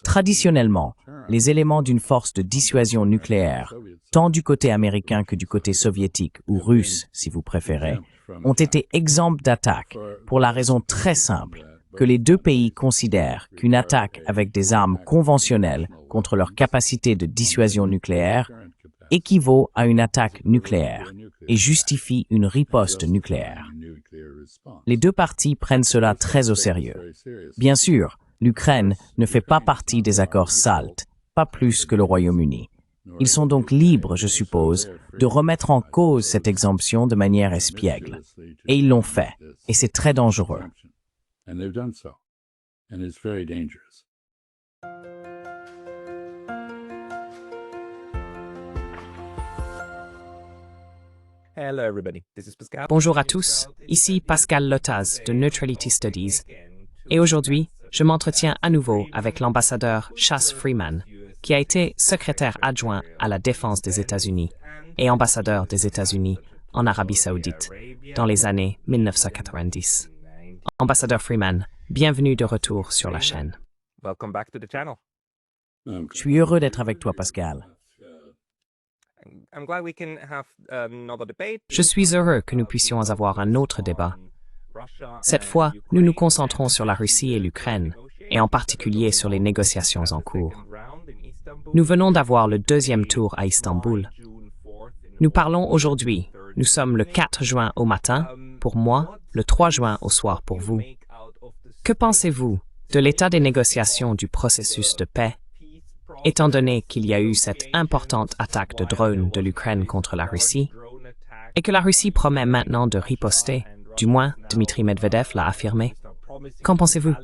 Traditionnellement, les éléments d'une force de dissuasion nucléaire, tant du côté américain que du côté soviétique ou russe, si vous préférez, ont été exempts d'attaque pour la raison très simple que les deux pays considèrent qu'une attaque avec des armes conventionnelles contre leur capacité de dissuasion nucléaire équivaut à une attaque nucléaire et justifie une riposte nucléaire. Les deux parties prennent cela très au sérieux. Bien sûr, l'Ukraine ne fait pas partie des accords SALT, pas plus que le Royaume-Uni. Ils sont donc libres, je suppose, de remettre en cause cette exemption de manière espiègle. Et ils l'ont fait, et c'est très dangereux. Bonjour à tous, ici Pascal Lotaz de Neutrality Studies. Et aujourd'hui, je m'entretiens à nouveau avec l'ambassadeur Chas Freeman, qui a été secrétaire adjoint à la défense des États-Unis et ambassadeur des États-Unis en Arabie Saoudite dans les années 1990. Ambassadeur Freeman, bienvenue de retour sur la chaîne. Je suis heureux d'être avec toi, Pascal. Je suis heureux que nous puissions avoir un autre débat. Cette fois, nous nous concentrons sur la Russie et l'Ukraine, et en particulier sur les négociations en cours. Nous venons d'avoir le deuxième tour à Istanbul. Nous parlons aujourd'hui. Nous sommes le 4 juin au matin, pour moi, le 3 juin au soir pour vous. Que pensez-vous de l'état des négociations du processus de paix, étant donné qu'il y a eu cette importante attaque de drones de l'Ukraine contre la Russie, et que la Russie promet maintenant de riposter, du moins Dmitry Medvedev l'a affirmé? Qu'en pensez-vous?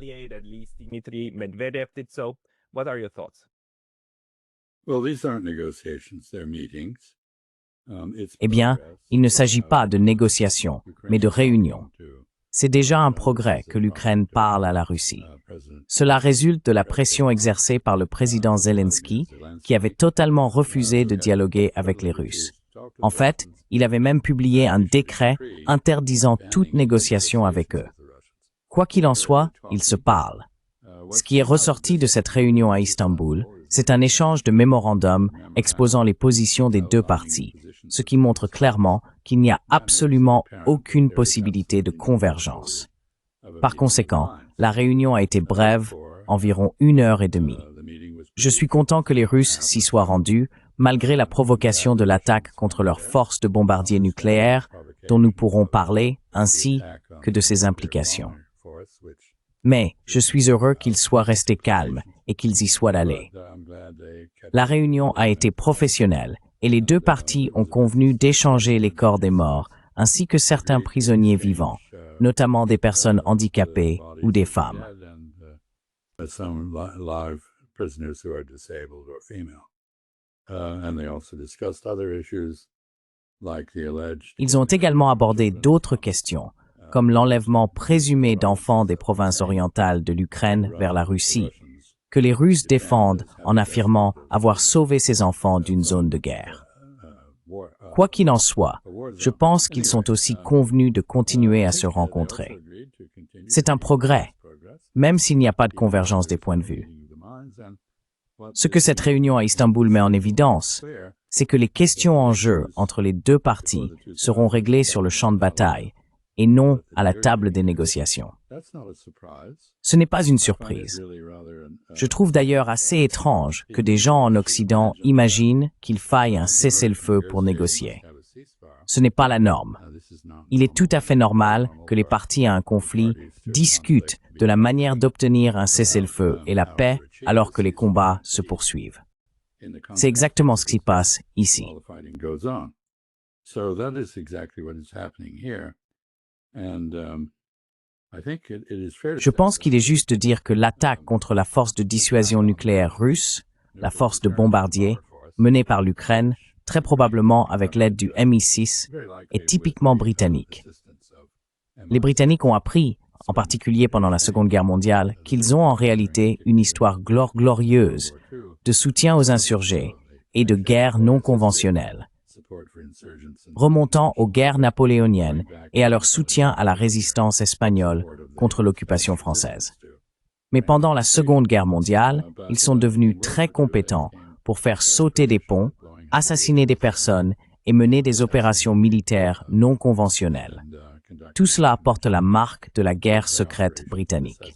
Eh bien, il ne s'agit pas de négociations, mais de réunions. C'est déjà un progrès que l'Ukraine parle à la Russie. Cela résulte de la pression exercée par le président Zelensky, qui avait totalement refusé de dialoguer avec les Russes. En fait, il avait même publié un décret interdisant toute négociation avec eux. Quoi qu'il en soit, ils se parlent. Ce qui est ressorti de cette réunion à Istanbul, c'est un échange de mémorandums exposant les positions des deux parties, ce qui montre clairement qu'il n'y a absolument aucune possibilité de convergence. Par conséquent, la réunion a été brève, environ 1h30. Je suis content que les Russes s'y soient rendus, malgré la provocation de l'attaque contre leurs forces de bombardiers nucléaires, dont nous pourrons parler, ainsi que de ses implications. Mais je suis heureux qu'ils soient restés calmes et qu'ils y soient allés. La réunion a été professionnelle et les deux parties ont convenu d'échanger les corps des morts ainsi que certains prisonniers vivants, notamment des personnes handicapées ou des femmes. Ils ont également abordé d'autres questions, comme l'enlèvement présumé d'enfants des provinces orientales de l'Ukraine vers la Russie, que les Russes défendent en affirmant avoir sauvé ces enfants d'une zone de guerre. Quoi qu'il en soit, je pense qu'ils sont aussi convenus de continuer à se rencontrer. C'est un progrès, même s'il n'y a pas de convergence des points de vue. Ce que cette réunion à Istanbul met en évidence, c'est que les questions en jeu entre les deux parties seront réglées sur le champ de bataille et non à la table des négociations. Ce n'est pas une surprise. Je trouve d'ailleurs assez étrange que des gens en Occident imaginent qu'il faille un cessez-le-feu pour négocier. Ce n'est pas la norme. Il est tout à fait normal que les parties à un conflit discutent de la manière d'obtenir un cessez-le-feu et la paix alors que les combats se poursuivent. C'est exactement ce qui se passe ici. Je pense qu'il est juste de dire que l'attaque contre la force de dissuasion nucléaire russe, la force de bombardier, menée par l'Ukraine, très probablement avec l'aide du Mi-6, est typiquement britannique. Les Britanniques ont appris, en particulier pendant la Seconde Guerre mondiale, qu'ils ont en réalité une histoire glorieuse de soutien aux insurgés et de guerre non conventionnelle, remontant aux guerres napoléoniennes et à leur soutien à la résistance espagnole contre l'occupation française. Mais pendant la Seconde Guerre mondiale, ils sont devenus très compétents pour faire sauter des ponts, assassiner des personnes et mener des opérations militaires non conventionnelles. Tout cela porte la marque de la guerre secrète britannique.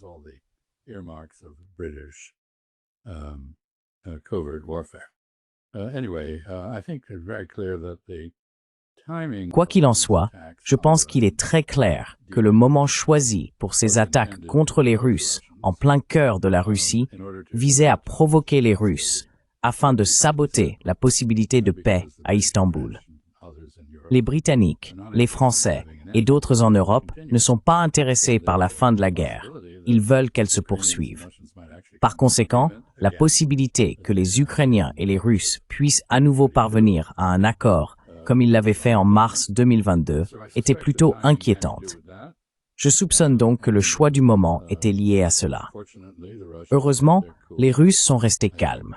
Quoi qu'il en soit, je pense qu'il est très clair que le moment choisi pour ces attaques contre les Russes en plein cœur de la Russie visait à provoquer les Russes afin de saboter la possibilité de paix à Istanbul. Les Britanniques, les Français et d'autres en Europe ne sont pas intéressés par la fin de la guerre. Ils veulent qu'elle se poursuive. Par conséquent, la possibilité que les Ukrainiens et les Russes puissent à nouveau parvenir à un accord, comme ils l'avaient fait en mars 2022, était plutôt inquiétante. Je soupçonne donc que le choix du moment était lié à cela. Heureusement, les Russes sont restés calmes.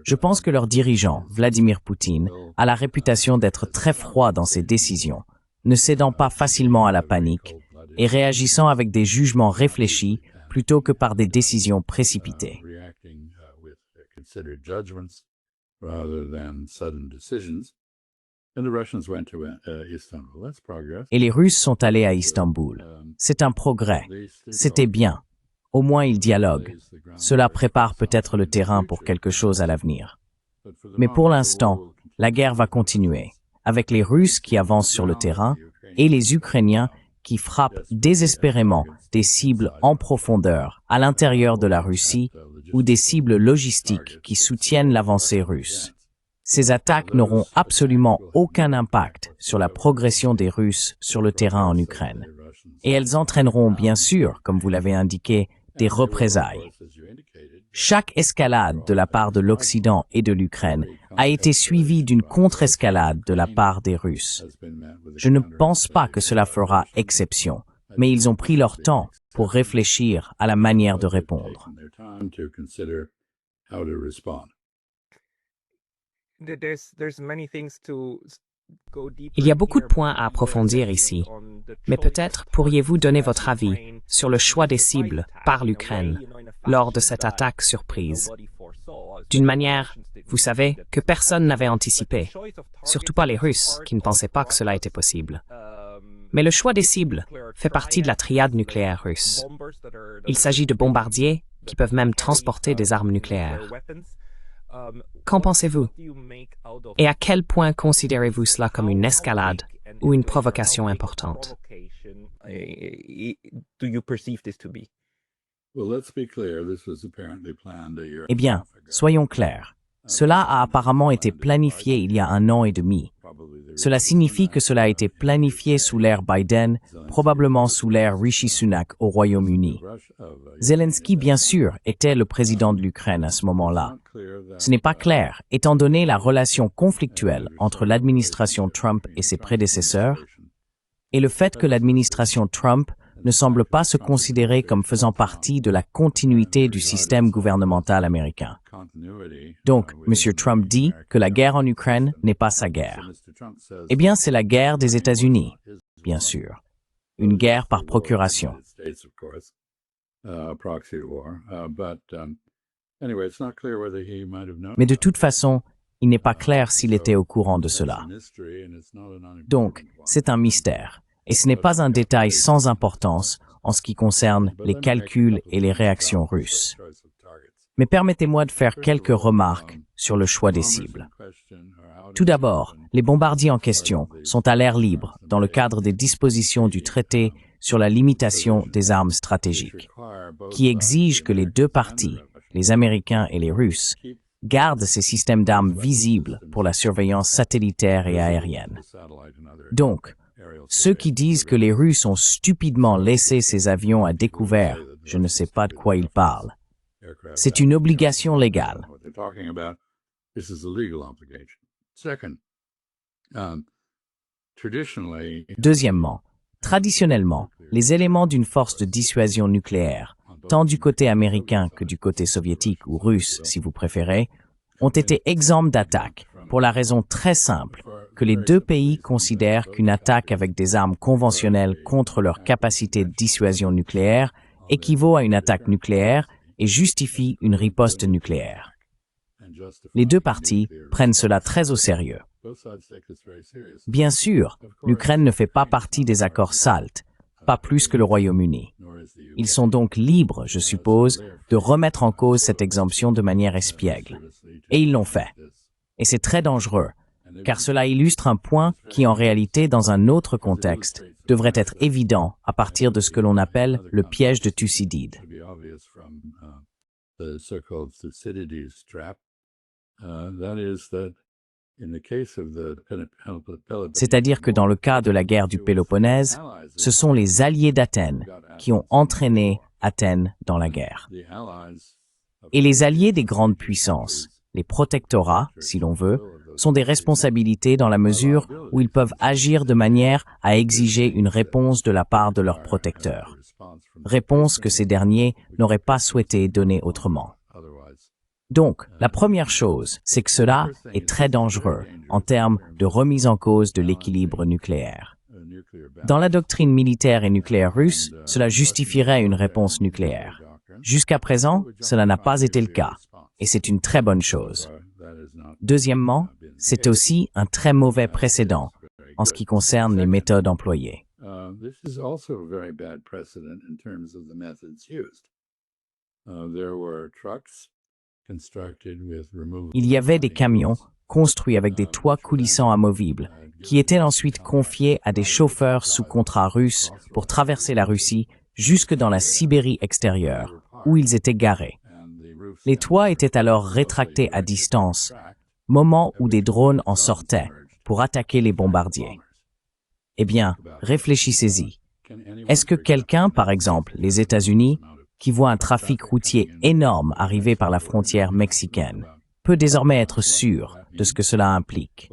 Je pense que leur dirigeant, Vladimir Poutine, a la réputation d'être très froid dans ses décisions, ne cédant pas facilement à la panique et réagissant avec des jugements réfléchis plutôt que par des décisions précipitées. Et les Russes sont allés à Istanbul. C'est un progrès. C'était bien. Au moins ils dialoguent. Cela prépare peut-être le terrain pour quelque chose à l'avenir. Mais pour l'instant, la guerre va continuer, avec les Russes qui avancent sur le terrain et les Ukrainiens qui frappent désespérément des cibles en profondeur à l'intérieur de la Russie ou des cibles logistiques qui soutiennent l'avancée russe. Ces attaques n'auront absolument aucun impact sur la progression des Russes sur le terrain en Ukraine. Et elles entraîneront bien sûr, comme vous l'avez indiqué, des représailles. Chaque escalade de la part de l'Occident et de l'Ukraine a été suivie d'une contre-escalade de la part des Russes. Je ne pense pas que cela fera exception, mais ils ont pris leur temps pour réfléchir à la manière de répondre. Il y a beaucoup de points à approfondir ici, mais peut-être pourriez-vous donner votre avis sur le choix des cibles par l'Ukraine lors de cette attaque surprise. D'une manière, vous savez, que personne n'avait anticipé, surtout pas les Russes qui ne pensaient pas que cela était possible. Mais le choix des cibles fait partie de la triade nucléaire russe. Il s'agit de bombardiers qui peuvent même transporter des armes nucléaires. Qu'en pensez-vous? Et à quel point considérez-vous cela comme une escalade ou une provocation importante? Eh bien, soyons clairs. Cela a apparemment été planifié il y a 1 an et demi. Cela signifie que cela a été planifié sous l'ère Biden, probablement sous l'ère Rishi Sunak au Royaume-Uni. Zelensky, bien sûr, était le président de l'Ukraine à ce moment-là. Ce n'est pas clair, étant donné la relation conflictuelle entre l'administration Trump et ses prédécesseurs, et le fait que l'administration Trump ne semble pas se considérer comme faisant partie de la continuité du système gouvernemental américain. Donc, M. Trump dit que la guerre en Ukraine n'est pas sa guerre. Eh bien, c'est la guerre des États-Unis, bien sûr. Une guerre par procuration. Mais de toute façon, il n'est pas clair s'il était au courant de cela. Donc, c'est un mystère. Et ce n'est pas un détail sans importance en ce qui concerne les calculs et les réactions russes. Mais permettez-moi de faire quelques remarques sur le choix des cibles. Tout d'abord, les bombardiers en question sont à l'air libre dans le cadre des dispositions du traité sur la limitation des armes stratégiques, qui exige que les deux parties, les Américains et les Russes, gardent ces systèmes d'armes visibles pour la surveillance satellitaire et aérienne. Donc, ceux qui disent que les Russes ont stupidement laissé ces avions à découvert, je ne sais pas de quoi ils parlent. C'est une obligation légale. Deuxièmement, traditionnellement, les éléments d'une force de dissuasion nucléaire, tant du côté américain que du côté soviétique ou russe, si vous préférez, ont été exempts d'attaque pour la raison très simple que les deux pays considèrent qu'une attaque avec des armes conventionnelles contre leur capacité de dissuasion nucléaire équivaut à une attaque nucléaire et justifie une riposte nucléaire. Les deux parties prennent cela très au sérieux. Bien sûr, l'Ukraine ne fait pas partie des accords SALT, pas plus que le Royaume-Uni. Ils sont donc libres, je suppose, de remettre en cause cette exemption de manière espiègle. Et ils l'ont fait. Et c'est très dangereux, car cela illustre un point qui, en réalité, dans un autre contexte, devrait être évident à partir de ce que l'on appelle le piège de Thucydide. C'est-à-dire que dans le cas de la guerre du Péloponnèse, ce sont les alliés d'Athènes qui ont entraîné Athènes dans la guerre. Et les alliés des grandes puissances, les protectorats, si l'on veut, sont des responsabilités dans la mesure où ils peuvent agir de manière à exiger une réponse de la part de leurs protecteurs. Réponse que ces derniers n'auraient pas souhaité donner autrement. Donc, la première chose, c'est que cela est très dangereux en termes de remise en cause de l'équilibre nucléaire. Dans la doctrine militaire et nucléaire russe, cela justifierait une réponse nucléaire. Jusqu'à présent, cela n'a pas été le cas, et c'est une très bonne chose. Deuxièmement, c'est aussi un très mauvais précédent en ce qui concerne les méthodes employées. Il y avait des camions construits avec des toits coulissants amovibles qui étaient ensuite confiés à des chauffeurs sous contrat russes pour traverser la Russie jusque dans la Sibérie extérieure, où ils étaient garés. Les toits étaient alors rétractés à distance, moment où des drones en sortaient pour attaquer les bombardiers. Eh bien, réfléchissez-y. Est-ce que quelqu'un, par exemple les États-Unis, qui voit un trafic routier énorme arriver par la frontière mexicaine, peut désormais être sûr de ce que cela implique?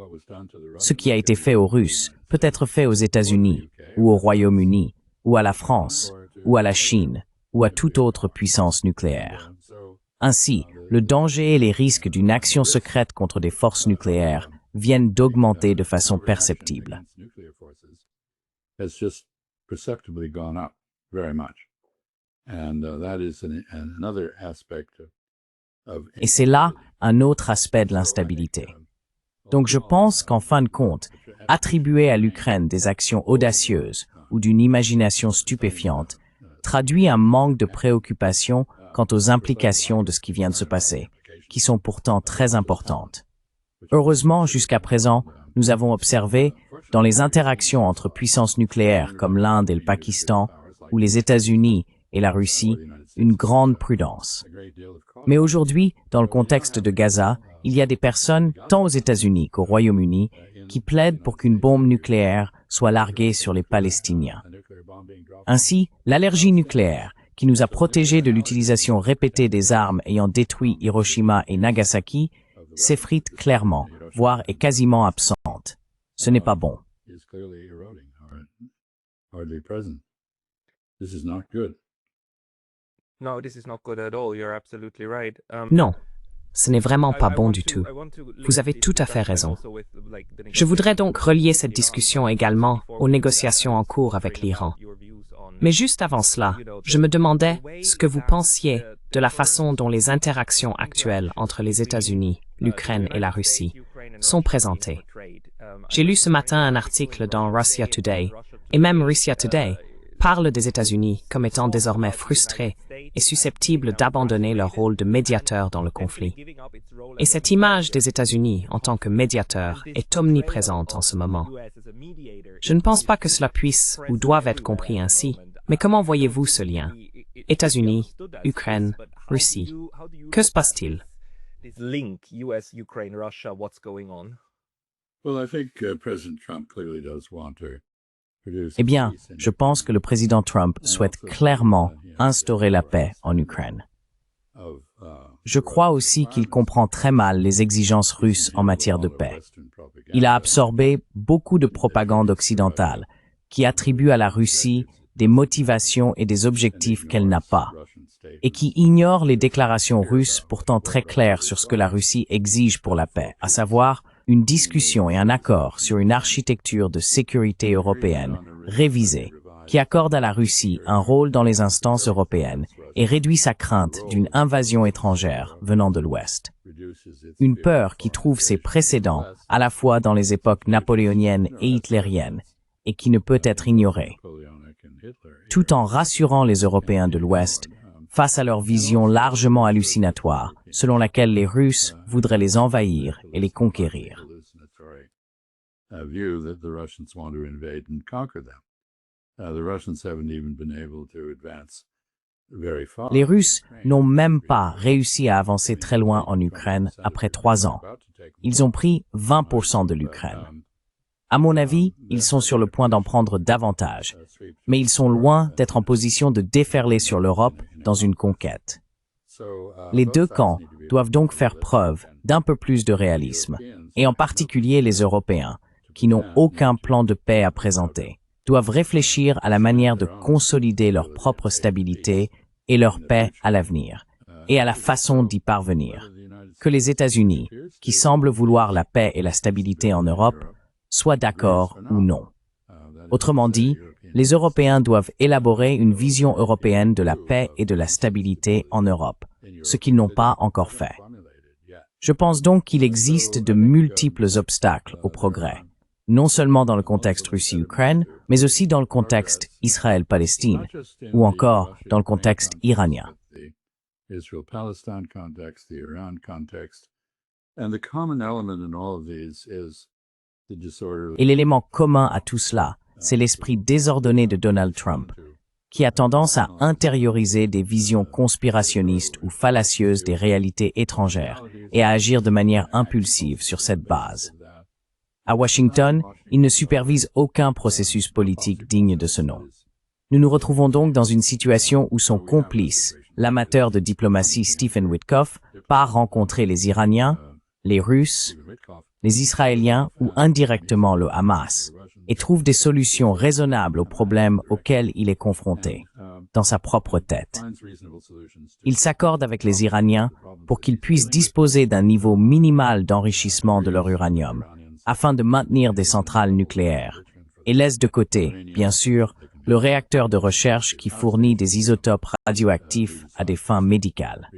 Ce qui a été fait aux Russes peut être fait aux États-Unis, ou au Royaume-Uni, ou à la France, ou à la Chine, ou à toute autre puissance nucléaire. Ainsi, le danger et les risques d'une action secrète contre des forces nucléaires viennent d'augmenter de façon perceptible. Et c'est là un autre aspect de l'instabilité. Donc je pense qu'en fin de compte, attribuer à l'Ukraine des actions audacieuses ou d'une imagination stupéfiante traduit un manque de préoccupation quant aux implications de ce qui vient de se passer, qui sont pourtant très importantes. Heureusement, jusqu'à présent, nous avons observé, dans les interactions entre puissances nucléaires comme l'Inde et le Pakistan, ou les États-Unis et la Russie, une grande prudence. Mais aujourd'hui, dans le contexte de Gaza, il y a des personnes, tant aux États-Unis qu'au Royaume-Uni, qui plaident pour qu'une bombe nucléaire soit larguée sur les Palestiniens. Ainsi, l'allergie nucléaire, qui nous a protégés de l'utilisation répétée des armes ayant détruit Hiroshima et Nagasaki, s'effrite clairement, voire est quasiment absente. Ce n'est pas bon. Non, ce n'est vraiment pas bon du tout. Vous avez tout à fait raison. Je voudrais donc relier cette discussion également aux négociations en cours avec l'Iran. Mais juste avant cela, je me demandais ce que vous pensiez de la façon dont les interactions actuelles entre les États-Unis, l'Ukraine et la Russie sont présentées. J'ai lu ce matin un article dans Russia Today, et même Russia Today parle des États-Unis comme étant désormais frustrés et susceptibles d'abandonner leur rôle de médiateur dans le conflit. Et cette image des États-Unis en tant que médiateur est omniprésente en ce moment. Je ne pense pas que cela puisse ou doive être compris ainsi, mais comment voyez-vous ce lien? États-Unis, Ukraine, Russie. Que se passe-t-il? Eh bien, je pense que le président Trump souhaite clairement instaurer la paix en Ukraine. Je crois aussi qu'il comprend très mal les exigences russes en matière de paix. Il a absorbé beaucoup de propagande occidentale qui attribue à la Russie des motivations et des objectifs qu'elle n'a pas, et qui ignore les déclarations russes pourtant très claires sur ce que la Russie exige pour la paix, à savoir une discussion et un accord sur une architecture de sécurité européenne révisée qui accorde à la Russie un rôle dans les instances européennes et réduit sa crainte d'une invasion étrangère venant de l'Ouest. Une peur qui trouve ses précédents à la fois dans les époques napoléoniennes et hitlériennes et qui ne peut être ignorée, tout en rassurant les Européens de l'Ouest face à leur vision largement hallucinatoire selon laquelle les Russes voudraient les envahir et les conquérir. Les Russes n'ont même pas réussi à avancer très loin en Ukraine après 3 ans. Ils ont pris 20% de l'Ukraine. À mon avis, ils sont sur le point d'en prendre davantage, mais ils sont loin d'être en position de déferler sur l'Europe dans une conquête. Les deux camps doivent donc faire preuve d'un peu plus de réalisme, et en particulier les Européens, qui n'ont aucun plan de paix à présenter, doivent réfléchir à la manière de consolider leur propre stabilité et leur paix à l'avenir, et à la façon d'y parvenir. Que les États-Unis, qui semblent vouloir la paix et la stabilité en Europe, soient d'accord ou non. Autrement dit, les Européens doivent élaborer une vision européenne de la paix et de la stabilité en Europe, ce qu'ils n'ont pas encore fait. Je pense donc qu'il existe de multiples obstacles au progrès, non seulement dans le contexte Russie-Ukraine, mais aussi dans le contexte Israël-Palestine, ou encore dans le contexte iranien. Et l'élément commun à tout cela, c'est l'esprit désordonné de Donald Trump, qui a tendance à intérioriser des visions conspirationnistes ou fallacieuses des réalités étrangères et à agir de manière impulsive sur cette base. À Washington, il ne supervise aucun processus politique digne de ce nom. Nous nous retrouvons donc dans une situation où son complice, l'amateur de diplomatie Stephen Witkoff, part rencontrer les Iraniens, les Russes, les Israéliens ou indirectement le Hamas, et trouve des solutions raisonnables aux problèmes auxquels il est confronté, dans sa propre tête. Il s'accorde avec les Iraniens pour qu'ils puissent disposer d'un niveau minimal d'enrichissement de leur uranium, afin de maintenir des centrales nucléaires, et laisse de côté, bien sûr, le réacteur de recherche qui fournit des isotopes radioactifs à des fins médicales.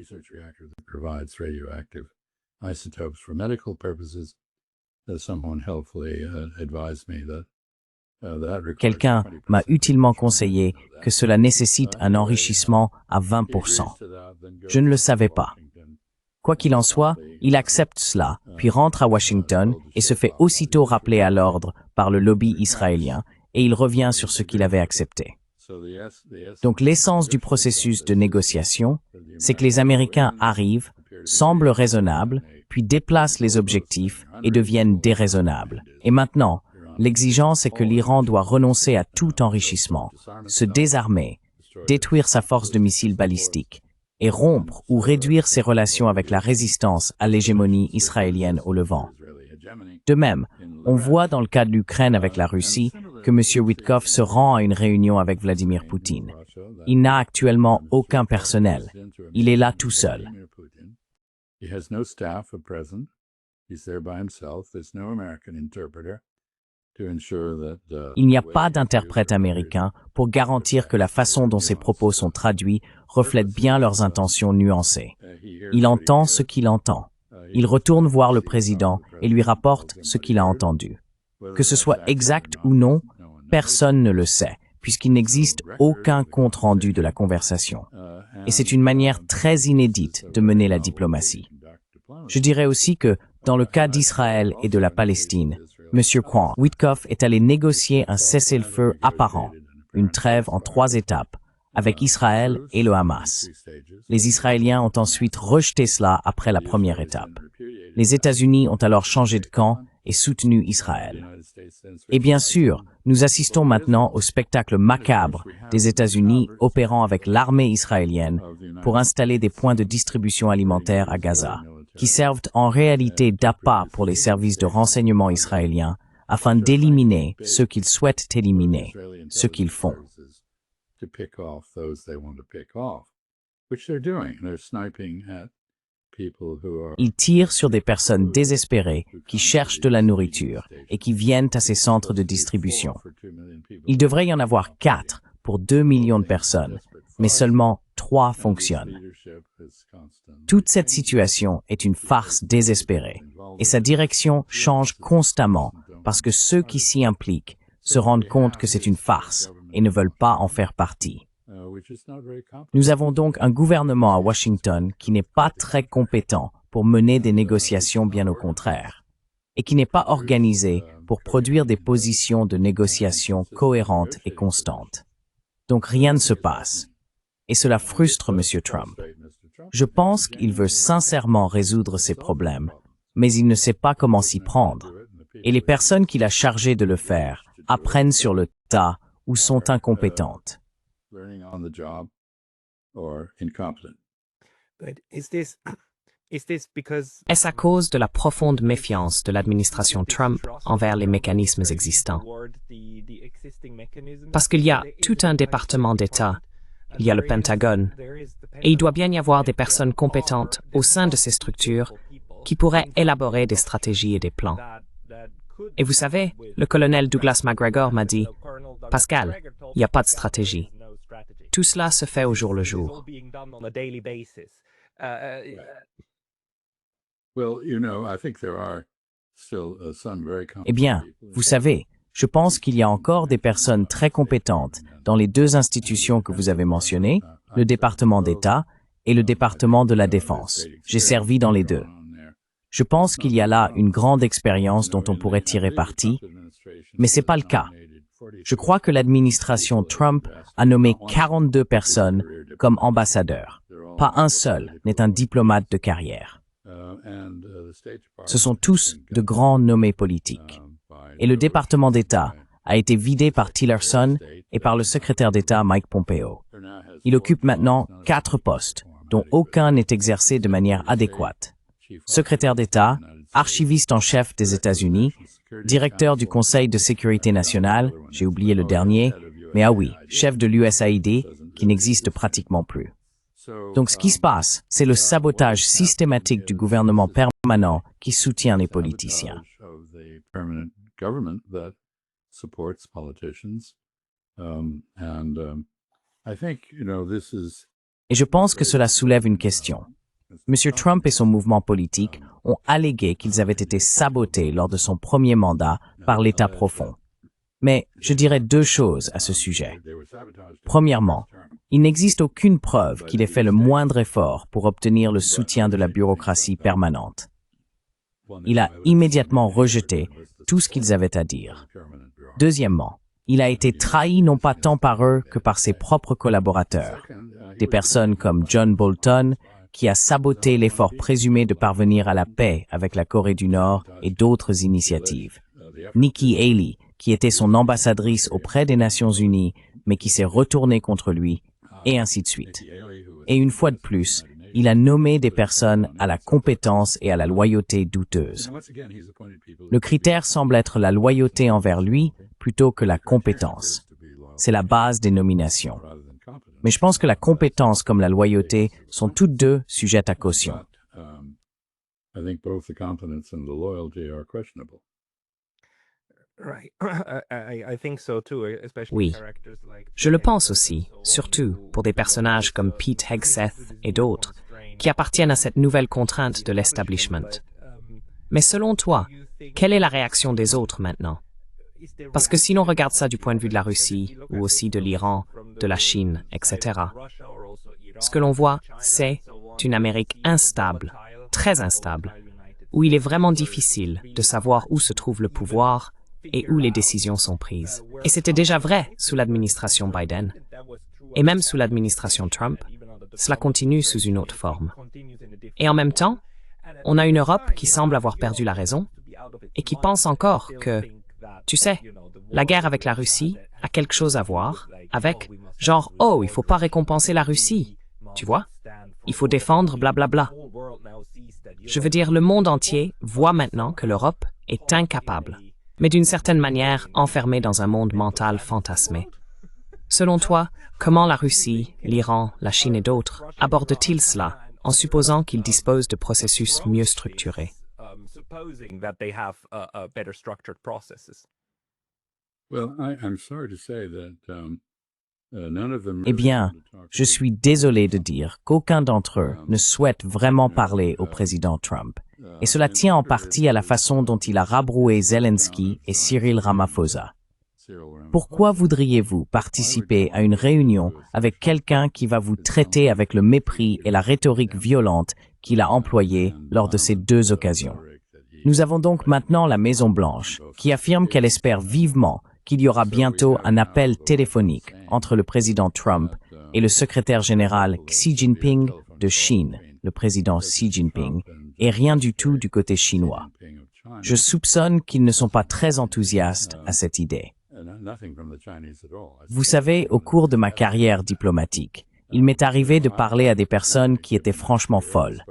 Quelqu'un m'a utilement conseillé que cela nécessite un enrichissement à 20%. Je ne le savais pas. Quoi qu'il en soit, il accepte cela, puis rentre à Washington et se fait aussitôt rappeler à l'ordre par le lobby israélien, et il revient sur ce qu'il avait accepté. Donc l'essence du processus de négociation, c'est que les Américains arrivent, semblent raisonnables, puis déplacent les objectifs et deviennent déraisonnables. Et maintenant, l'exigence est que l'Iran doit renoncer à tout enrichissement, se désarmer, détruire sa force de missiles balistiques, et rompre ou réduire ses relations avec la résistance à l'hégémonie israélienne au Levant. De même, on voit dans le cas de l'Ukraine avec la Russie que M. Witkoff se rend à une réunion avec Vladimir Poutine. Il n'a actuellement aucun personnel. Il est là tout seul. Il n'y a pas d'interprète américain pour garantir que la façon dont ses propos sont traduits reflète bien leurs intentions nuancées. Il entend ce qu'il entend. Il retourne voir le président et lui rapporte ce qu'il a entendu. Que ce soit exact ou non, personne ne le sait, puisqu'il n'existe aucun compte-rendu de la conversation. Et c'est une manière très inédite de mener la diplomatie. Je dirais aussi que, dans le cas d'Israël et de la Palestine, M. Witkoff est allé négocier un cessez-le-feu apparent, une trêve en 3 étapes, avec Israël et le Hamas. Les Israéliens ont ensuite rejeté cela après la première étape. Les États-Unis ont alors changé de camp et soutenu Israël. Et bien sûr, nous assistons maintenant au spectacle macabre des États-Unis opérant avec l'armée israélienne pour installer des points de distribution alimentaire à Gaza, qui servent en réalité d'appât pour les services de renseignement israéliens afin d'éliminer ceux qu'ils souhaitent éliminer, ce qu'ils font. Il tire sur des personnes désespérées qui cherchent de la nourriture et qui viennent à ces centres de distribution. Il devrait y en avoir 4 pour 2 millions de personnes, mais seulement 3 fonctionnent. Toute cette situation est une farce désespérée et sa direction change constamment parce que ceux qui s'y impliquent se rendent compte que c'est une farce et ne veulent pas en faire partie. Nous avons donc un gouvernement à Washington qui n'est pas très compétent pour mener des négociations, bien au contraire, et qui n'est pas organisé pour produire des positions de négociation cohérentes et constantes. Donc rien ne se passe. Et cela frustre M. Trump. Je pense qu'il veut sincèrement résoudre ces problèmes, mais il ne sait pas comment s'y prendre. Et les personnes qu'il a chargées de le faire apprennent sur le tas ou sont incompétentes. Est-ce à cause de la profonde méfiance de l'administration Trump envers les mécanismes existants? Parce qu'il y a tout un département d'État, il y a le Pentagone, et il doit bien y avoir des personnes compétentes au sein de ces structures qui pourraient élaborer des stratégies et des plans. Et vous savez, le colonel Douglas McGregor m'a dit, « Pascal, il n'y a pas de stratégie. Tout cela se fait au jour le jour. » Eh bien, vous savez, je pense qu'il y a encore des personnes très compétentes dans les 2 institutions que vous avez mentionnées, le département d'État et le département de la Défense. J'ai servi dans les 2. Je pense qu'il y a là une grande expérience dont on pourrait tirer parti, mais ce n'est pas le cas. Je crois que l'administration Trump a nommé 42 personnes comme ambassadeurs. Pas un seul n'est un diplomate de carrière. Ce sont tous de grands nommés politiques. Et le département d'État a été vidé par Tillerson et par le secrétaire d'État Mike Pompeo. Il occupe maintenant 4 postes, dont aucun n'est exercé de manière adéquate. Secrétaire d'État, archiviste en chef des États-Unis, directeur du Conseil de sécurité nationale, j'ai oublié le dernier, mais ah oui, chef de l'USAID, qui n'existe pratiquement plus. Donc ce qui se passe, c'est le sabotage systématique du gouvernement permanent qui soutient les politiciens. Et je pense que cela soulève une question. M. Trump et son mouvement politique ont allégué qu'ils avaient été sabotés lors de son premier mandat par l'État profond. Mais je dirais 2 choses à ce sujet. Premièrement, il n'existe aucune preuve qu'il ait fait le moindre effort pour obtenir le soutien de la bureaucratie permanente. Il a immédiatement rejeté tout ce qu'ils avaient à dire. Deuxièmement, il a été trahi non pas tant par eux que par ses propres collaborateurs, des personnes comme John Bolton, qui a saboté l'effort présumé de parvenir à la paix avec la Corée du Nord et d'autres initiatives. Nikki Haley, qui était son ambassadrice auprès des Nations Unies, mais qui s'est retournée contre lui, et ainsi de suite. Et une fois de plus, il a nommé des personnes à la compétence et à la loyauté douteuses. Le critère semble être la loyauté envers lui plutôt que la compétence. C'est la base des nominations. Mais je pense que la compétence comme la loyauté sont toutes 2 sujettes à caution. Oui, je le pense aussi, surtout pour des personnages comme Pete Hegseth et d'autres, qui appartiennent à cette nouvelle contrainte de l'establishment. Mais selon toi, quelle est la réaction des autres maintenant? Parce que si l'on regarde ça du point de vue de la Russie, ou aussi de l'Iran, de la Chine, etc., ce que l'on voit, c'est une Amérique instable, très instable, où il est vraiment difficile de savoir où se trouve le pouvoir et où les décisions sont prises. Et c'était déjà vrai sous l'administration Biden. Et même sous l'administration Trump, cela continue sous une autre forme. Et en même temps, on a une Europe qui semble avoir perdu la raison et qui pense encore que, tu sais, la guerre avec la Russie a quelque chose à voir avec, genre, oh, il faut pas récompenser la Russie, tu vois? Il faut défendre blablabla. Je veux dire, le monde entier voit maintenant que l'Europe est incapable, mais d'une certaine manière enfermée dans un monde mental fantasmé. Selon toi, comment la Russie, l'Iran, la Chine et d'autres abordent-ils cela en supposant qu'ils disposent de processus mieux structurés. Eh bien, je suis désolé de dire qu'aucun d'entre eux ne souhaite vraiment parler au président Trump. Et cela tient en partie à la façon dont il a rabroué Zelensky et Cyril Ramaphosa. Pourquoi voudriez-vous participer à une réunion avec quelqu'un qui va vous traiter avec le mépris et la rhétorique violente qu'il a employée lors de ces deux occasions? Nous avons donc maintenant la Maison-Blanche qui affirme qu'elle espère vivement qu'il y aura bientôt un appel téléphonique entre le président Trump et le secrétaire général Xi Jinping de Chine, le président Xi Jinping, et rien du tout du côté chinois. Je soupçonne qu'ils ne sont pas très enthousiastes à cette idée. Vous savez, au cours de ma carrière diplomatique, il m'est arrivé de parler à des personnes qui étaient franchement folles.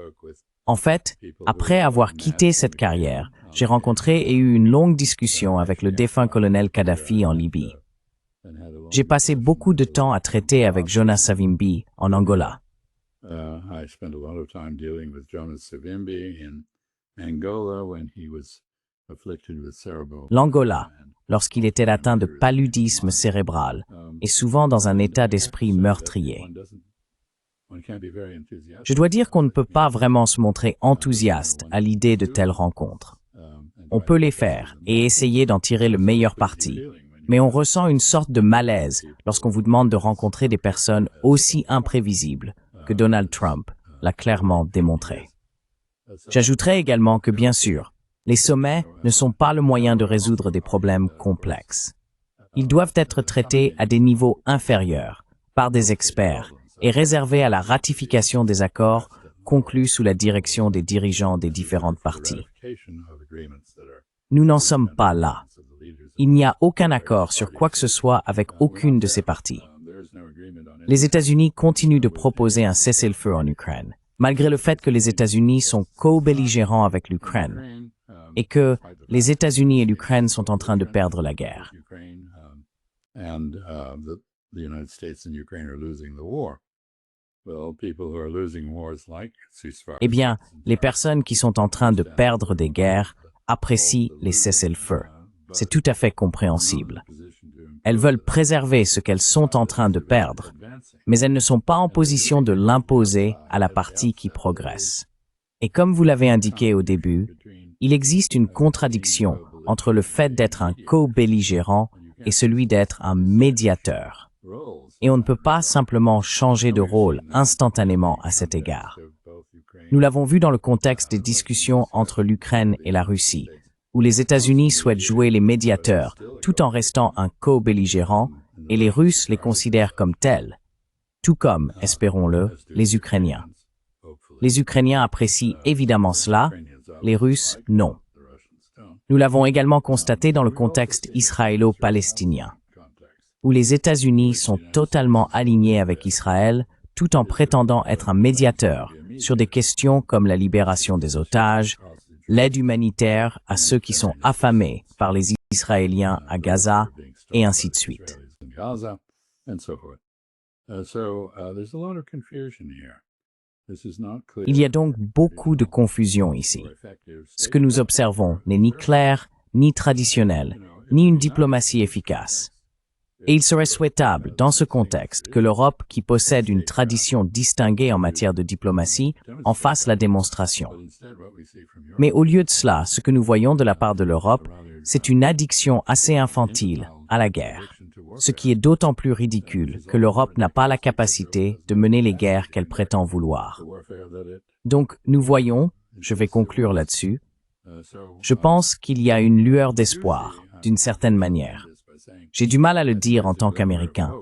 En fait, après avoir quitté cette carrière, j'ai rencontré et eu une longue discussion avec le défunt colonel Kadhafi en Libye. J'ai passé beaucoup de temps à traiter avec Jonas Savimbi en Angola. L'Angola, lorsqu'il était atteint de paludisme cérébral, est souvent dans un état d'esprit meurtrier. Je dois dire qu'on ne peut pas vraiment se montrer enthousiaste à l'idée de telles rencontres. On peut les faire et essayer d'en tirer le meilleur parti, mais on ressent une sorte de malaise lorsqu'on vous demande de rencontrer des personnes aussi imprévisibles que Donald Trump l'a clairement démontré. J'ajouterai également que, bien sûr, les sommets ne sont pas le moyen de résoudre des problèmes complexes. Ils doivent être traités à des niveaux inférieurs, par des experts, et réservés à la ratification des accords conclus sous la direction des dirigeants des différentes parties. Nous n'en sommes pas là. Il n'y a aucun accord sur quoi que ce soit avec aucune de ces parties. Les États-Unis continuent de proposer un cessez-le-feu en Ukraine, malgré le fait que les États-Unis sont co-belligérants avec l'Ukraine et que les États-Unis et l'Ukraine sont en train de perdre la guerre. Eh bien, les personnes qui sont en train de perdre des guerres apprécient les cessez-le-feu. C'est tout à fait compréhensible. Elles veulent préserver ce qu'elles sont en train de perdre, mais elles ne sont pas en position de l'imposer à la partie qui progresse. Et comme vous l'avez indiqué au début, il existe une contradiction entre le fait d'être un co-belligérant et celui d'être un médiateur. Et on ne peut pas simplement changer de rôle instantanément à cet égard. Nous l'avons vu dans le contexte des discussions entre l'Ukraine et la Russie, où les États-Unis souhaitent jouer les médiateurs tout en restant un co-belligérant, et les Russes les considèrent comme tels, tout comme, espérons-le, les Ukrainiens. Les Ukrainiens apprécient évidemment cela, les Russes non. Nous l'avons également constaté dans le contexte israélo-palestinien, où les États-Unis sont totalement alignés avec Israël tout en prétendant être un médiateur sur des questions comme la libération des otages, l'aide humanitaire à ceux qui sont affamés par les Israéliens à Gaza, et ainsi de suite. Il y a donc beaucoup de confusion ici. Ce que nous observons n'est ni clair, ni traditionnel, ni une diplomatie efficace. Et il serait souhaitable, dans ce contexte, que l'Europe, qui possède une tradition distinguée en matière de diplomatie, en fasse la démonstration. Mais au lieu de cela, ce que nous voyons de la part de l'Europe, c'est une addiction assez infantile à la guerre, ce qui est d'autant plus ridicule que l'Europe n'a pas la capacité de mener les guerres qu'elle prétend vouloir. Donc, nous voyons, je vais conclure là-dessus, je pense qu'il y a une lueur d'espoir, d'une certaine manière. J'ai du mal à le dire en tant qu'Américain,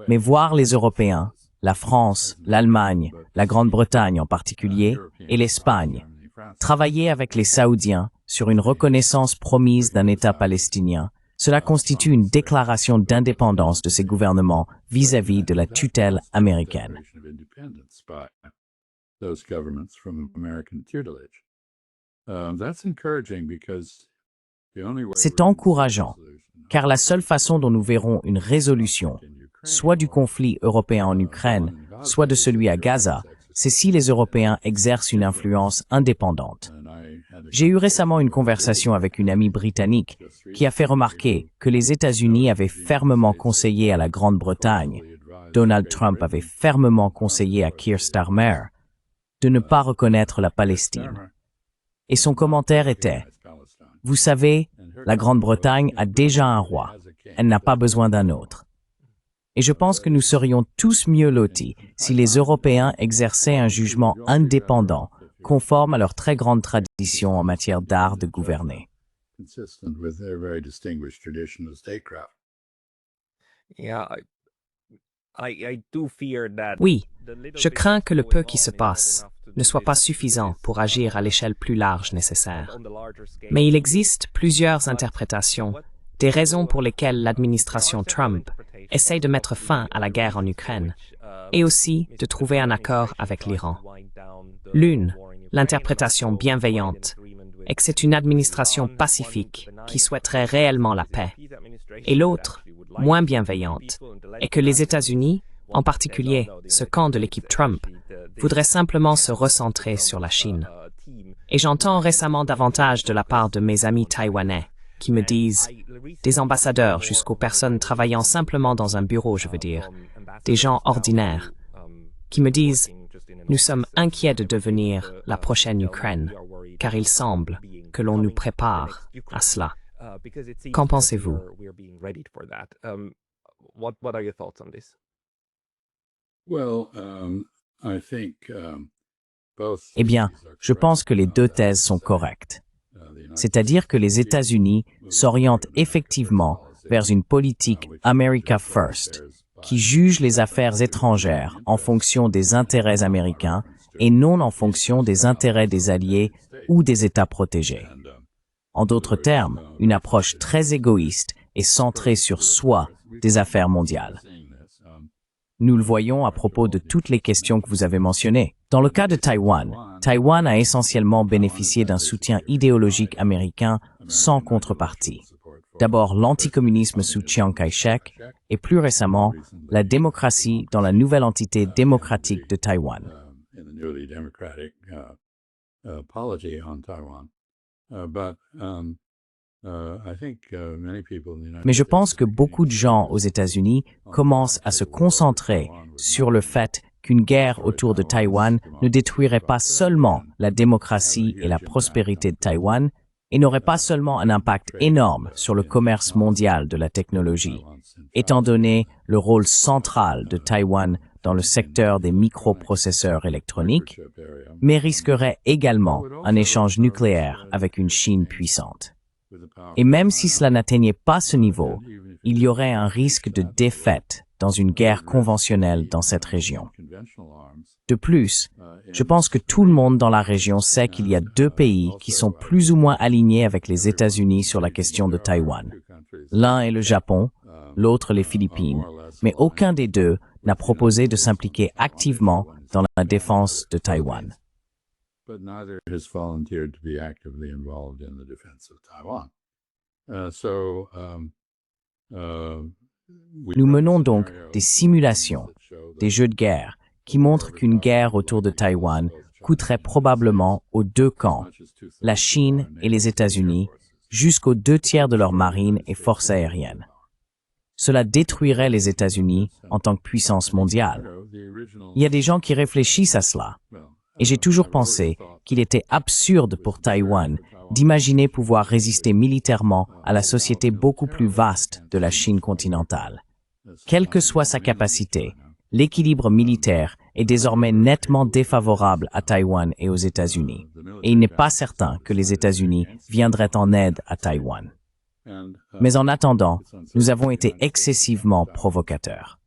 mais voir les Européens, la France, l'Allemagne, la Grande-Bretagne en particulier, et l'Espagne, travailler avec les Saoudiens sur une reconnaissance promise d'un État palestinien, cela constitue une déclaration d'indépendance de ces gouvernements vis-à-vis de la tutelle américaine. C'est encourageant, car la seule façon dont nous verrons une résolution, soit du conflit européen en Ukraine, soit de celui à Gaza, c'est si les Européens exercent une influence indépendante. J'ai eu récemment une conversation avec une amie britannique qui a fait remarquer que les États-Unis avaient fermement conseillé à la Grande-Bretagne, Donald Trump avait fermement conseillé à Keir Starmer de ne pas reconnaître la Palestine. Et son commentaire était « Vous savez, la Grande-Bretagne a déjà un roi, elle n'a pas besoin d'un autre. » Et je pense que nous serions tous mieux lotis si les Européens exerçaient un jugement indépendant, conforme à leur très grande tradition en matière d'art de gouverner. Oui, je crains que le peu qui se passe ne soit pas suffisant pour agir à l'échelle plus large nécessaire. Mais il existe plusieurs interprétations des raisons pour lesquelles l'administration Trump essaye de mettre fin à la guerre en Ukraine et aussi de trouver un accord avec l'Iran. L'une, l'interprétation bienveillante, est que c'est une administration pacifique qui souhaiterait réellement la paix. Et l'autre, moins bienveillante, est que les États-Unis, en particulier ce camp de l'équipe Trump, voudraient simplement se recentrer sur la Chine. Et j'entends récemment davantage de la part de mes amis taïwanais qui me disent, des ambassadeurs jusqu'aux personnes travaillant simplement dans un bureau, je veux dire, des gens ordinaires, qui me disent, nous sommes inquiets de devenir la prochaine Ukraine, car il semble que l'on nous prépare à cela. Qu'en pensez-vous? Eh bien, je pense que les deux thèses sont correctes. C'est-à-dire que les États-Unis s'orientent effectivement vers une politique America First, qui juge les affaires étrangères en fonction des intérêts américains et non en fonction des intérêts des alliés ou des États protégés. En d'autres termes, une approche très égoïste et centrée sur soi des affaires mondiales. Nous le voyons à propos de toutes les questions que vous avez mentionnées. Dans le cas de Taïwan, Taïwan a essentiellement bénéficié d'un soutien idéologique américain sans contrepartie. D'abord l'anticommunisme sous Chiang Kai-shek et plus récemment la démocratie dans la nouvelle entité démocratique de Taïwan. Mais je pense que beaucoup de gens aux États-Unis commencent à se concentrer sur le fait qu'une guerre autour de Taïwan ne détruirait pas seulement la démocratie et la prospérité de Taïwan et n'aurait pas seulement un impact énorme sur le commerce mondial de la technologie, étant donné le rôle central de Taïwan dans le secteur des microprocesseurs électroniques, mais risquerait également un échange nucléaire avec une Chine puissante. Et même si cela n'atteignait pas ce niveau, il y aurait un risque de défaite dans une guerre conventionnelle dans cette région. De plus, je pense que tout le monde dans la région sait qu'il y a deux pays qui sont plus ou moins alignés avec les États-Unis sur la question de Taïwan. L'un est le Japon, l'autre les Philippines, mais aucun des deux n'a proposé de s'impliquer activement dans la défense de Taïwan. Nous menons donc des simulations, des jeux de guerre, qui montrent qu'une guerre autour de Taïwan coûterait probablement aux deux camps, la Chine et les États-Unis, jusqu'aux 2/3 de leur marine et forces aériennes. Cela détruirait les États-Unis en tant que puissance mondiale. Il y a des gens qui réfléchissent à cela. Et j'ai toujours pensé qu'il était absurde pour Taïwan d'imaginer pouvoir résister militairement à la société beaucoup plus vaste de la Chine continentale. Quelle que soit sa capacité, l'équilibre militaire est désormais nettement défavorable à Taïwan et aux États-Unis. Et il n'est pas certain que les États-Unis viendraient en aide à Taïwan. Mais en attendant, nous avons été excessivement provocateurs.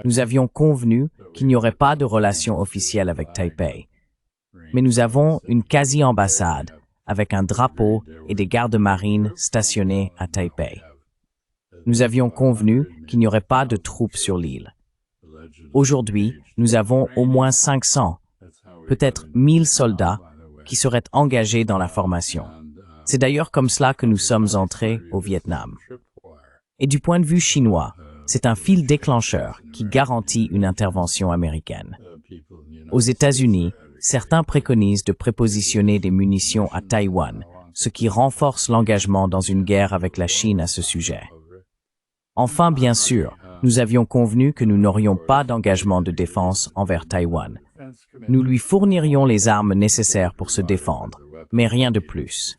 Nous avions convenu qu'il n'y aurait pas de relations officielles avec Taipei. Mais nous avons une quasi-ambassade avec un drapeau et des gardes-marines stationnés à Taipei. Nous avions convenu qu'il n'y aurait pas de troupes sur l'île. Aujourd'hui, nous avons au moins 500, peut-être 1000 soldats qui seraient engagés dans la formation. C'est d'ailleurs comme cela que nous sommes entrés au Vietnam. Et du point de vue chinois, c'est un fil déclencheur qui garantit une intervention américaine. Aux États-Unis, certains préconisent de prépositionner des munitions à Taïwan, ce qui renforce l'engagement dans une guerre avec la Chine à ce sujet. Enfin, bien sûr, nous avions convenu que nous n'aurions pas d'engagement de défense envers Taïwan. Nous lui fournirions les armes nécessaires pour se défendre, mais rien de plus.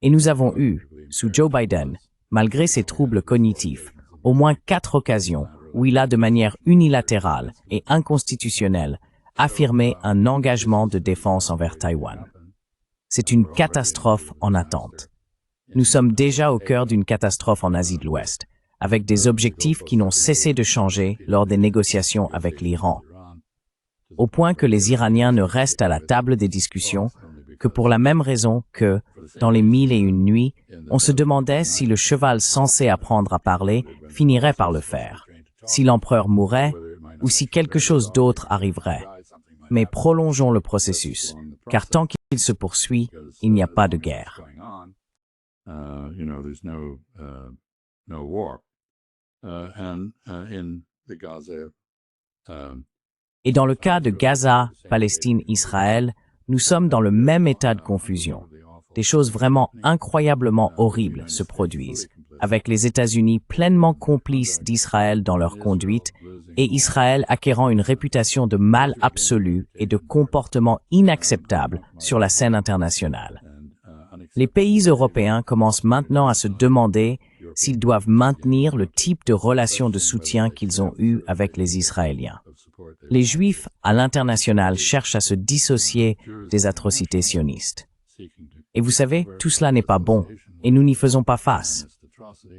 Et nous avons eu, sous Joe Biden, malgré ses troubles cognitifs, au moins 4 occasions où il a de manière unilatérale et inconstitutionnelle affirmé un engagement de défense envers Taïwan. C'est une catastrophe en attente. Nous sommes déjà au cœur d'une catastrophe en Asie de l'Ouest, avec des objectifs qui n'ont cessé de changer lors des négociations avec l'Iran, au point que les Iraniens ne restent à la table des discussions que pour la même raison que, dans les 1001 nuits, on se demandait si le cheval censé apprendre à parler finirait par le faire, si l'empereur mourrait ou si quelque chose d'autre arriverait. Mais prolongeons le processus, car tant qu'il se poursuit, il n'y a pas de guerre. Et dans le cas de Gaza, Palestine, Israël, nous sommes dans le même état de confusion. Des choses vraiment incroyablement horribles se produisent, avec les États-Unis pleinement complices d'Israël dans leur conduite et Israël acquérant une réputation de mal absolu et de comportement inacceptable sur la scène internationale. Les pays européens commencent maintenant à se demander s'ils doivent maintenir le type de relation de soutien qu'ils ont eu avec les Israéliens. Les Juifs à l'international cherchent à se dissocier des atrocités sionistes. Et vous savez, tout cela n'est pas bon, et nous n'y faisons pas face.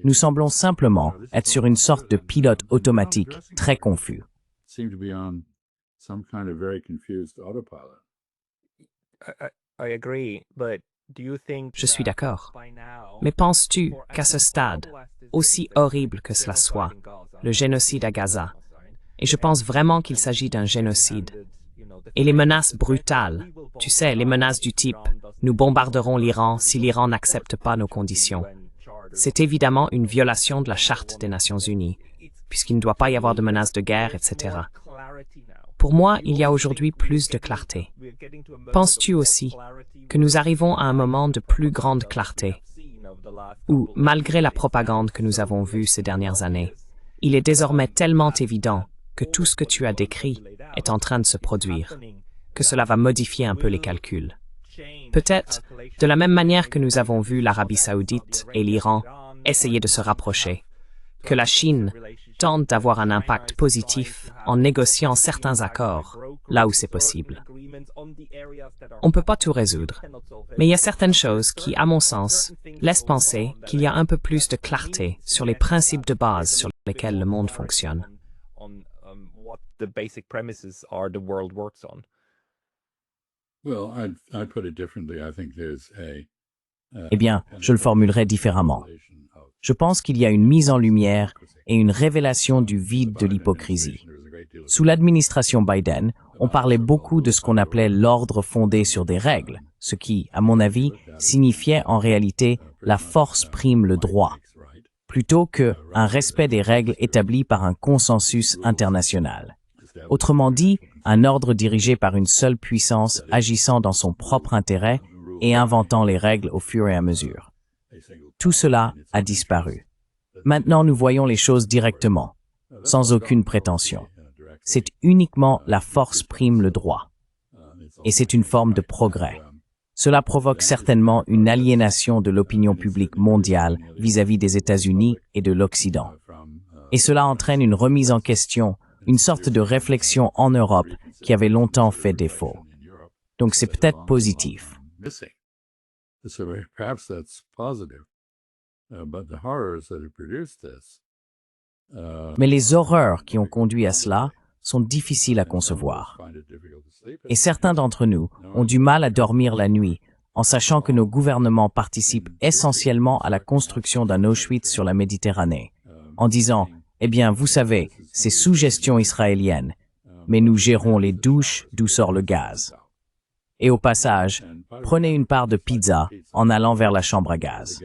Nous semblons simplement être sur une sorte de pilote automatique très confus. Je suis d'accord. Mais penses-tu qu'à ce stade, aussi horrible que cela soit, le génocide à Gaza, et je pense vraiment qu'il s'agit d'un génocide, et les menaces brutales, tu sais, les menaces du type « nous bombarderons l'Iran si l'Iran n'accepte pas nos conditions », c'est évidemment une violation de la Charte des Nations Unies, puisqu'il ne doit pas y avoir de menaces de guerre, etc. Pour moi, il y a aujourd'hui plus de clarté. Penses-tu aussi que nous arrivons à un moment de plus grande clarté, où, malgré la propagande que nous avons vue ces dernières années, il est désormais tellement évident que tout ce que tu as décrit est en train de se produire, que cela va modifier un peu les calculs. Peut-être, de la même manière que nous avons vu l'Arabie saoudite et l'Iran essayer de se rapprocher, que la Chine tente d'avoir un impact positif en négociant certains accords, là où c'est possible. On ne peut pas tout résoudre, mais il y a certaines choses qui, à mon sens, laissent penser qu'il y a un peu plus de clarté sur les principes de base sur lesquels le monde fonctionne. Eh bien, je le formulerai différemment. Je pense qu'il y a une mise en lumière et une révélation du vide de l'hypocrisie. Sous l'administration Biden, on parlait beaucoup de ce qu'on appelait l'ordre fondé sur des règles, ce qui, à mon avis, signifiait en réalité la force prime le droit, plutôt que un respect des règles établies par un consensus international. Autrement dit, un ordre dirigé par une seule puissance agissant dans son propre intérêt et inventant les règles au fur et à mesure. Tout cela a disparu. Maintenant, nous voyons les choses directement, sans aucune prétention. C'est uniquement la force prime le droit. Et c'est une forme de progrès. Cela provoque certainement une aliénation de l'opinion publique mondiale vis-à-vis des États-Unis et de l'Occident. Et cela entraîne une remise en question, une sorte de réflexion en Europe qui avait longtemps fait défaut. Donc c'est peut-être positif. Mais les horreurs qui ont conduit à cela sont difficiles à concevoir. Et certains d'entre nous ont du mal à dormir la nuit en sachant que nos gouvernements participent essentiellement à la construction d'un Auschwitz sur la Méditerranée, en disant « Eh bien, vous savez, c'est sous gestion israélienne, mais nous gérons les douches d'où sort le gaz. » Et au passage, prenez une part de pizza en allant vers la chambre à gaz.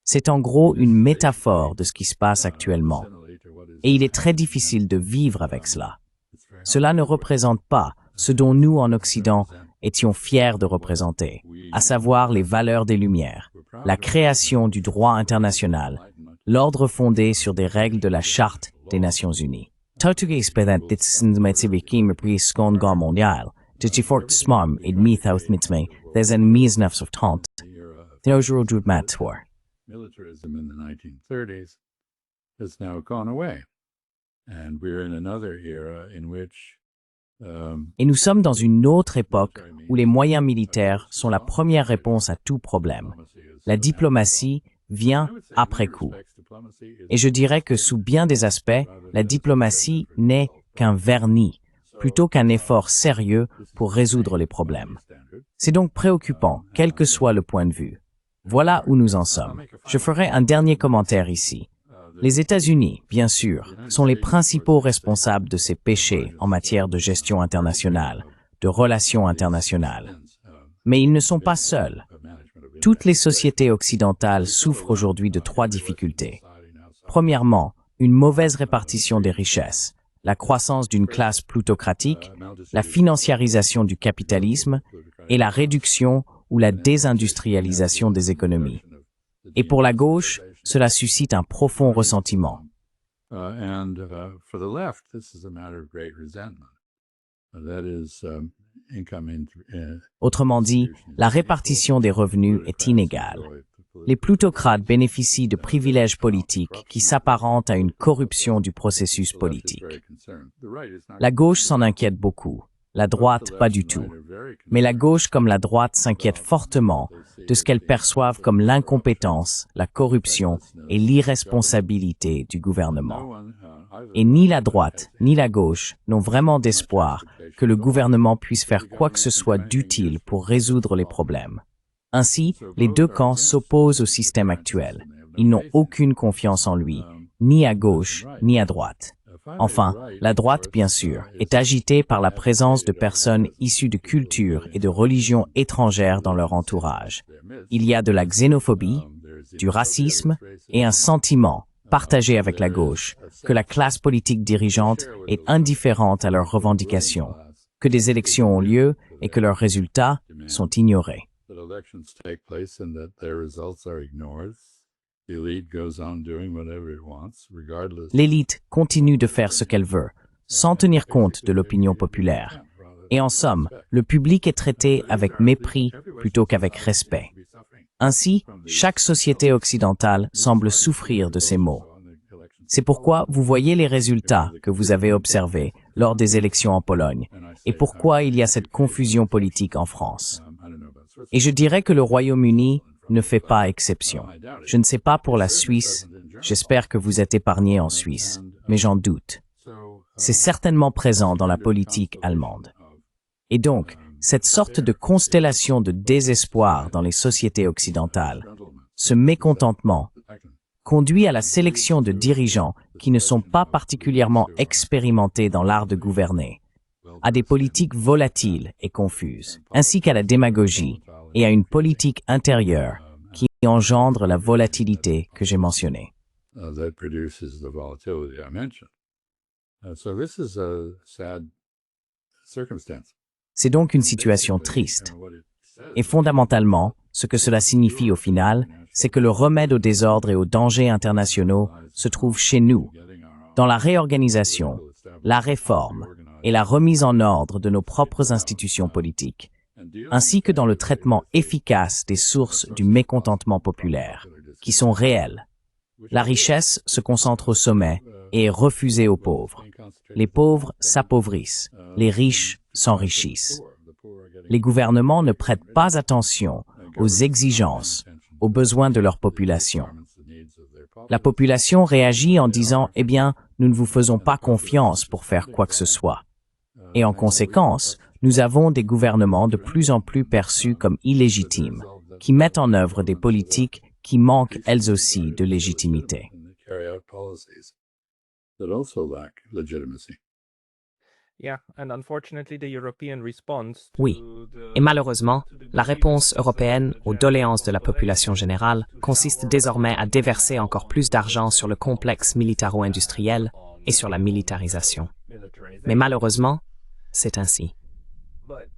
C'est en gros une métaphore de ce qui se passe actuellement. Et il est très difficile de vivre avec cela. Cela ne représente pas ce dont nous, en Occident, étions fiers de représenter, à savoir les valeurs des Lumières, la création du droit international, l'ordre fondé sur des règles de la Charte des Nations Unies. Militarism in the 1930s has now gone away. And we're in another era in which Et nous sommes dans une autre époque où les moyens militaires sont la première réponse à tout problème. La diplomatie vient après coup. Et je dirais que sous bien des aspects, la diplomatie n'est qu'un vernis, plutôt qu'un effort sérieux pour résoudre les problèmes. C'est donc préoccupant, quel que soit le point de vue. Voilà où nous en sommes. Je ferai un dernier commentaire ici. Les États-Unis, bien sûr, sont les principaux responsables de ces péchés en matière de gestion internationale, de relations internationales. Mais ils ne sont pas seuls. Toutes les sociétés occidentales souffrent aujourd'hui de 3 difficultés. Premièrement, une mauvaise répartition des richesses, la croissance d'une classe plutocratique, la financiarisation du capitalisme et la réduction ou la désindustrialisation des économies. Et pour la gauche, cela suscite un profond ressentiment. for the left, this is a matter of great resentment. That is, Autrement dit, la répartition des revenus est inégale. Les plutocrates bénéficient de privilèges politiques qui s'apparentent à une corruption du processus politique. La gauche s'en inquiète beaucoup, la droite pas du tout. Mais la gauche comme la droite s'inquiètent fortement de ce qu'elles perçoivent comme l'incompétence, la corruption et l'irresponsabilité du gouvernement. Et ni la droite ni la gauche n'ont vraiment d'espoir que le gouvernement puisse faire quoi que ce soit d'utile pour résoudre les problèmes. Ainsi, les deux camps s'opposent au système actuel. Ils n'ont aucune confiance en lui, ni à gauche, ni à droite. Enfin, la droite, bien sûr, est agitée par la présence de personnes issues de cultures et de religions étrangères dans leur entourage. Il y a de la xénophobie, du racisme et un sentiment, partagé avec la gauche, que la classe politique dirigeante est indifférente à leurs revendications, que des élections ont lieu et que leurs résultats sont ignorés. L'élite continue de faire ce qu'elle veut, sans tenir compte de l'opinion populaire. Et en somme, le public est traité avec mépris plutôt qu'avec respect. Ainsi, chaque société occidentale semble souffrir de ces maux. C'est pourquoi vous voyez les résultats que vous avez observés lors des élections en Pologne, et pourquoi il y a cette confusion politique en France. Et je dirais que le Royaume-Uni ne fait pas exception. Je ne sais pas pour la Suisse, j'espère que vous êtes épargnés en Suisse, mais j'en doute. C'est certainement présent dans la politique allemande. Et donc, cette sorte de constellation de désespoir dans les sociétés occidentales, ce mécontentement, conduit à la sélection de dirigeants qui ne sont pas particulièrement expérimentés dans l'art de gouverner, à des politiques volatiles et confuses, ainsi qu'à la démagogie et à une politique intérieure qui engendre la volatilité que j'ai mentionnée. C'est donc une situation triste. Et fondamentalement, ce que cela signifie au final, c'est que le remède au désordre et aux dangers internationaux se trouve chez nous, dans la réorganisation, la réforme et la remise en ordre de nos propres institutions politiques, ainsi que dans le traitement efficace des sources du mécontentement populaire, qui sont réelles. La richesse se concentre au sommet et est refusée aux pauvres. Les pauvres s'appauvrissent, les riches s'enrichissent. Les gouvernements ne prêtent pas attention aux exigences, aux besoins de leur population. La population réagit en disant « Eh bien, nous ne vous faisons pas confiance pour faire quoi que ce soit ». Et en conséquence, nous avons des gouvernements de plus en plus perçus comme illégitimes, qui mettent en œuvre des politiques qui manquent elles aussi de légitimité. Oui. Et malheureusement, la réponse européenne aux doléances de la population générale consiste désormais à déverser encore plus d'argent sur le complexe militaro-industriel et sur la militarisation. Mais malheureusement, c'est ainsi.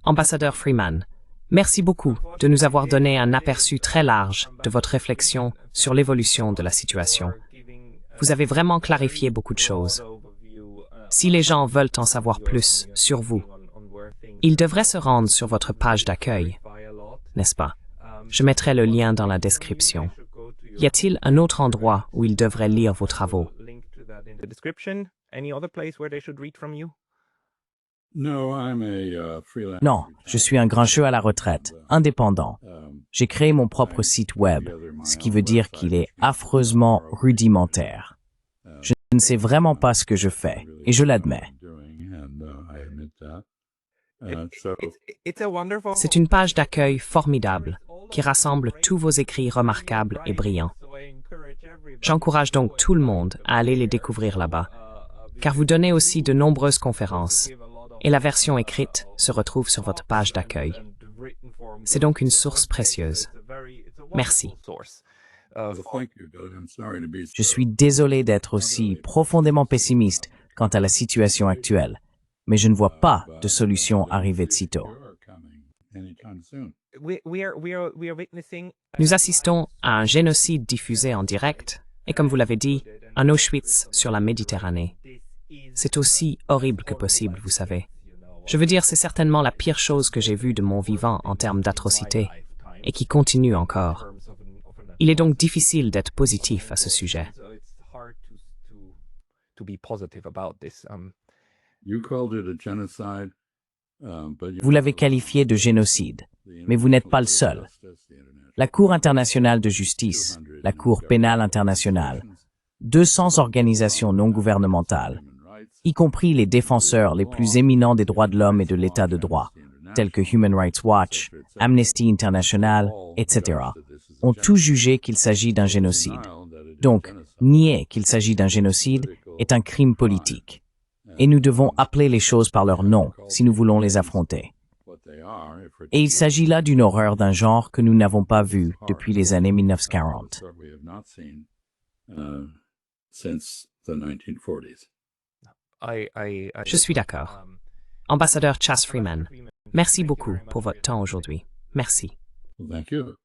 Ambassadeur Freeman, merci beaucoup de nous avoir donné un aperçu très large de votre réflexion sur l'évolution de la situation. Vous avez vraiment clarifié beaucoup de choses. Si les gens veulent en savoir plus sur vous, ils devraient se rendre sur votre page d'accueil, n'est-ce pas? Je mettrai le lien dans la description. Y a-t-il un autre endroit où ils devraient lire vos travaux? Non, je suis un grincheux à la retraite, indépendant. J'ai créé mon propre site web, ce qui veut dire qu'il est affreusement rudimentaire. Je ne sais vraiment pas ce que je fais, et je l'admets. C'est une page d'accueil formidable qui rassemble tous vos écrits remarquables et brillants. J'encourage donc tout le monde à aller les découvrir là-bas, car vous donnez aussi de nombreuses conférences, et la version écrite se retrouve sur votre page d'accueil. C'est donc une source précieuse. Merci. Je suis désolé d'être aussi profondément pessimiste quant à la situation actuelle, mais je ne vois pas de solution arriver de sitôt. Nous assistons à un génocide diffusé en direct, et comme vous l'avez dit, un Auschwitz sur la Méditerranée. C'est aussi horrible que possible, vous savez. Je veux dire, c'est certainement la pire chose que j'ai vue de mon vivant en termes d'atrocité, et qui continue encore. Il est donc difficile d'être positif à ce sujet. Vous l'avez qualifié de génocide, mais vous n'êtes pas le seul. La Cour internationale de justice, la Cour pénale internationale, 200 organisations non gouvernementales, y compris les défenseurs les plus éminents des droits de l'homme et de l'état de droit, tels que Human Rights Watch, Amnesty International, etc., ont tous jugé qu'il s'agit d'un génocide. Donc, nier qu'il s'agit d'un génocide est un crime politique. Et nous devons appeler les choses par leur nom si nous voulons les affronter. Et il s'agit là d'une horreur d'un genre que nous n'avons pas vu depuis les années 1940. Je suis d'accord. Ambassadeur Chas Freeman, merci beaucoup pour votre temps aujourd'hui. Merci. Thank you.